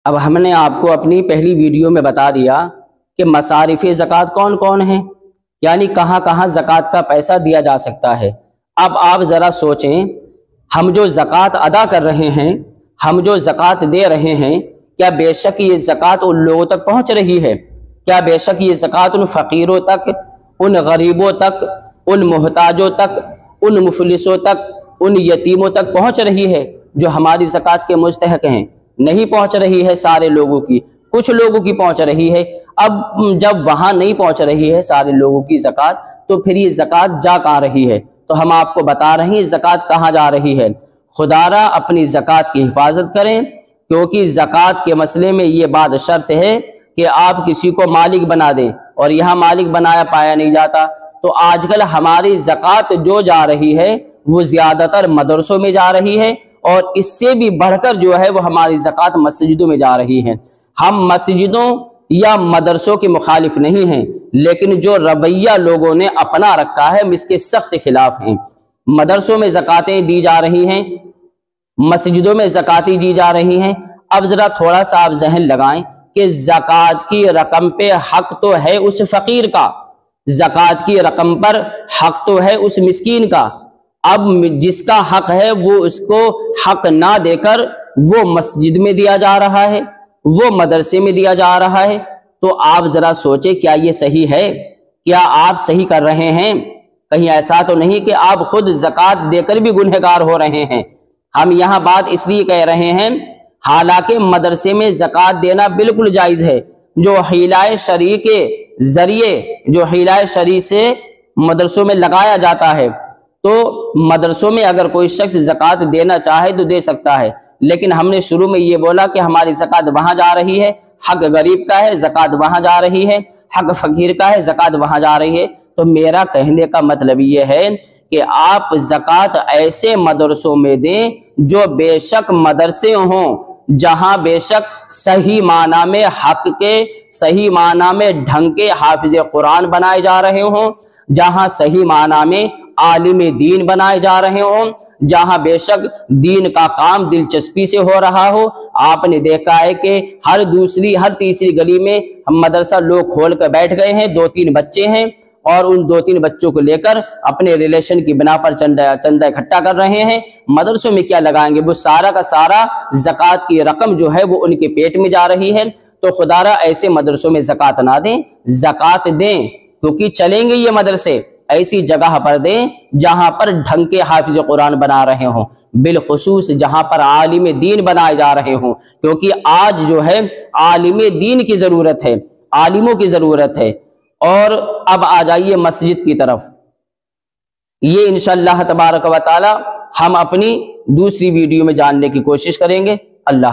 اب ہم نے آپ کو اپنی پہلی ویڈیو میں بتا دیا کہ مصارف زکوٰۃ کون کون ہیں، یعنی کہاں کہاں زکوٰۃ کا پیسہ دیا جا سکتا ہے۔ اب آپ ذرا سوچیں، ہم جو زکوٰۃ ادا کر رہے ہیں، ہم جو زکوٰۃ دے رہے ہیں، کیا بے شک یہ زکوٰۃ ان لوگوں تک پہنچ رہی ہے؟ کیا بے شک یہ زکوٰۃ ان فقیروں تک، ان غریبوں تک، ان محتاجوں تک، ان مفلسوں تک، ان یتیموں تک پہنچ رہی ہے جو ہماری زکوٰۃ کے مستحق ہیں؟ نہیں پہنچ رہی ہے سارے لوگوں کی، کچھ لوگوں کی پہنچ رہی ہے۔ اب جب وہاں نہیں پہنچ رہی ہے سارے لوگوں کی زکوٰۃ، تو پھر یہ زکوٰۃ جا کہاں رہی ہے؟ تو ہم آپ کو بتا رہے ہیں زکوٰۃ کہاں جا رہی ہے۔ خدا را اپنی زکوٰۃ کی حفاظت کریں، کیونکہ زکوٰۃ کے مسئلے میں یہ بات شرط ہے کہ آپ کسی کو مالک بنا دیں، اور یہاں مالک بنایا پایا نہیں جاتا۔ تو آج کل ہماری زکوٰۃ جو جا رہی ہے وہ زیادہ تر مدرسوں میں جا رہی ہے، اور اس سے بھی بڑھ کر جو ہے وہ ہماری زکوٰۃ مسجدوں میں جا رہی ہے۔ ہم مسجدوں یا مدرسوں کے مخالف نہیں ہیں، لیکن جو رویہ لوگوں نے اپنا رکھا ہے ہم اس کے سخت خلاف ہیں۔ مدرسوں میں زکوٰۃیں دی جا رہی ہیں، مسجدوں میں زکوٰۃیں دی جا رہی ہیں۔ اب ذرا تھوڑا سا آپ ذہن لگائیں کہ زکوٰۃ کی رقم پہ حق تو ہے اس فقیر کا، زکوٰۃ کی رقم پر حق تو ہے اس مسکین کا۔ اب جس کا حق ہے وہ اس کو حق نہ دے کر وہ مسجد میں دیا جا رہا ہے، وہ مدرسے میں دیا جا رہا ہے، تو آپ ذرا سوچیں کیا یہ صحیح ہے؟ کیا آپ صحیح کر رہے ہیں؟ کہیں ایسا تو نہیں کہ آپ خود زکوٰۃ دے کر بھی گنہگار ہو رہے ہیں؟ ہم یہاں بات اس لیے کہہ رہے ہیں، حالانکہ مدرسے میں زکوٰۃ دینا بالکل جائز ہے۔ جو حیلہ شرعی کے ذریعے، جو حیلہ شرعی سے مدرسوں میں لگایا جاتا ہے، تو مدرسوں میں اگر کوئی شخص زکوٰۃ دینا چاہے تو دے سکتا ہے، لیکن ہم نے شروع میں یہ بولا کہ ہماری زکوٰۃ وہاں جا رہی ہے، حق غریب کا ہے زکوٰۃ وہاں جا رہی ہے، حق فقیر کا ہے زکوٰۃ وہاں جا رہی ہے۔ تو میرا کہنے کا مطلب یہ ہے کہ آپ زکوٰۃ ایسے مدرسوں میں دیں جو بے شک مدرسے ہوں، جہاں بے شک صحیح معنی میں حق کے، صحیح معنی میں ڈھنگ کے حافظ قرآن بنائے جا رہے ہوں، جہاں صحیح معنی میں عالم دین بنائے جا رہے ہوں، جہاں بے شک دین کا کام دلچسپی سے ہو رہا ہو۔ آپ نے دیکھا ہے کہ ہر دوسری ہر تیسری گلی میں ہم مدرسہ لوگ کھول کر بیٹھ گئے ہیں، 2-3 بچے ہیں، اور ان 2-3 بچوں کو لے کر اپنے ریلیشن کی بنا پر چندہ اکٹھا کر رہے ہیں۔ مدرسوں میں کیا لگائیں گے؟ وہ سارا کا سارا زکوٰۃ کی رقم جو ہے وہ ان کے پیٹ میں جا رہی ہے۔ تو خدا را ایسے مدرسوں میں زکوٰۃ نہ دیں، زکوٰۃ دیں، کیونکہ چلیں گے یہ مدرسے ایسی جگہ پر دیں جہاں پر ڈھنگ کے حافظ قرآن بنا رہے ہوں، بالخصوص جہاں پر عالم دین بنائے جا رہے ہوں، کیونکہ آج جو ہے عالم دین کی ضرورت ہے، عالموں کی ضرورت ہے۔ اور اب آ جائیے مسجد کی طرف، یہ انشاءاللہ تبارک و تعالی ہم اپنی دوسری ویڈیو میں جاننے کی کوشش کریں گے۔ اللہ